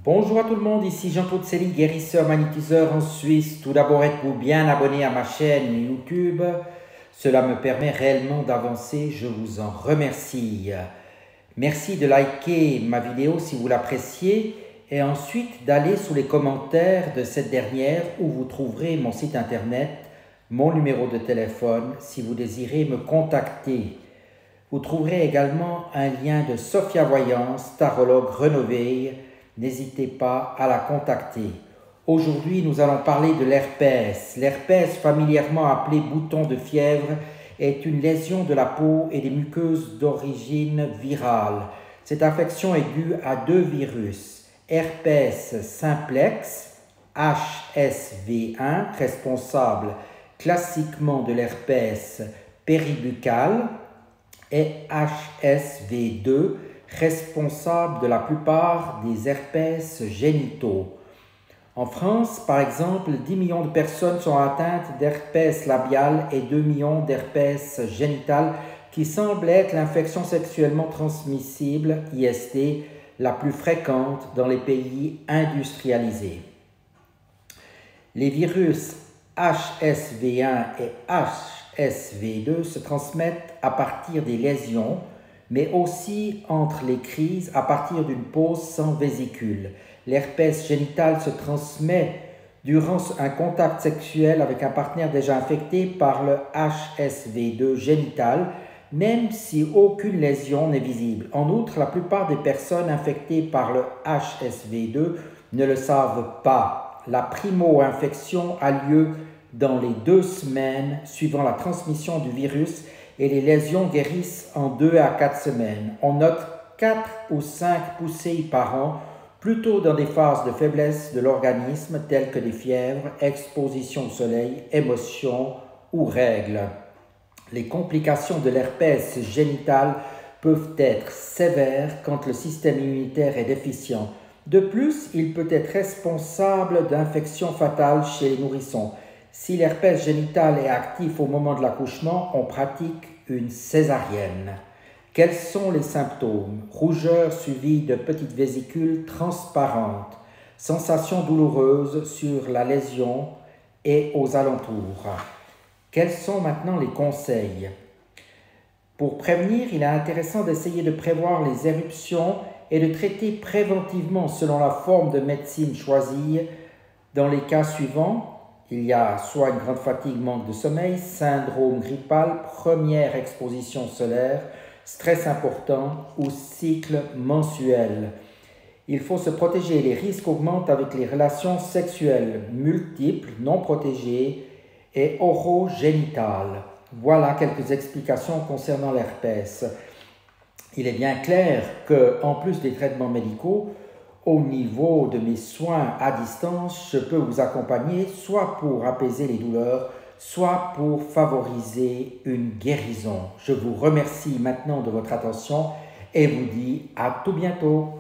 Bonjour à tout le monde, ici Jean-Claude Célie, guérisseur magnétiseur en Suisse. Tout d'abord, êtes-vous bien abonné à ma chaîne YouTube? Cela me permet réellement d'avancer, je vous en remercie. Merci de liker ma vidéo si vous l'appréciez et ensuite d'aller sous les commentaires de cette dernière où vous trouverez mon site internet, mon numéro de téléphone si vous désirez me contacter. Vous trouverez également un lien de Sophia Voyance, tarologue rénovée. N'hésitez pas à la contacter. Aujourd'hui, nous allons parler de l'herpès. L'herpès, familièrement appelé bouton de fièvre, est une lésion de la peau et des muqueuses d'origine virale. Cette infection est due à deux virus, herpès simplex, HSV1, responsable classiquement de l'herpès péribuccal, et HSV2, responsable de la plupart des herpès génitaux. En France, par exemple, 10 millions de personnes sont atteintes d'herpès labial et 2 millions d'herpès génital, qui semble être l'infection sexuellement transmissible, IST, la plus fréquente dans les pays industrialisés. Les virus HSV1 et HSV2 se transmettent à partir des lésions, mais aussi entre les crises à partir d'une pause sans vésicule. L'herpès génital se transmet durant un contact sexuel avec un partenaire déjà infecté par le HSV2 génital, même si aucune lésion n'est visible. En outre, la plupart des personnes infectées par le HSV2 ne le savent pas. La primo-infection a lieu dans les 2 semaines suivant la transmission du virus et les lésions guérissent en 2 à 4 semaines. On note 4 ou 5 poussées par an, plutôt dans des phases de faiblesse de l'organisme telles que des fièvres, exposition au soleil, émotions ou règles. Les complications de l'herpès génital peuvent être sévères quand le système immunitaire est déficient. De plus, il peut être responsable d'infections fatales chez les nourrissons. Si l'herpès génital est actif au moment de l'accouchement, on pratique une césarienne. Quels sont les symptômes? Rougeur suivie de petites vésicules transparentes, sensations douloureuses sur la lésion et aux alentours. Quels sont maintenant les conseils? Pour prévenir, il est intéressant d'essayer de prévoir les éruptions et de traiter préventivement selon la forme de médecine choisie. Dans les cas suivants, il y a soit une grande fatigue, manque de sommeil, syndrome grippal, première exposition solaire, stress important ou cycle mensuel. Il faut se protéger. Les risques augmentent avec les relations sexuelles multiples, non protégées et orogénitales. Voilà quelques explications concernant l'herpès. Il est bien clair qu'en plus des traitements médicaux, au niveau de mes soins à distance, je peux vous accompagner soit pour apaiser les douleurs, soit pour favoriser une guérison. Je vous remercie maintenant de votre attention et vous dis à tout bientôt.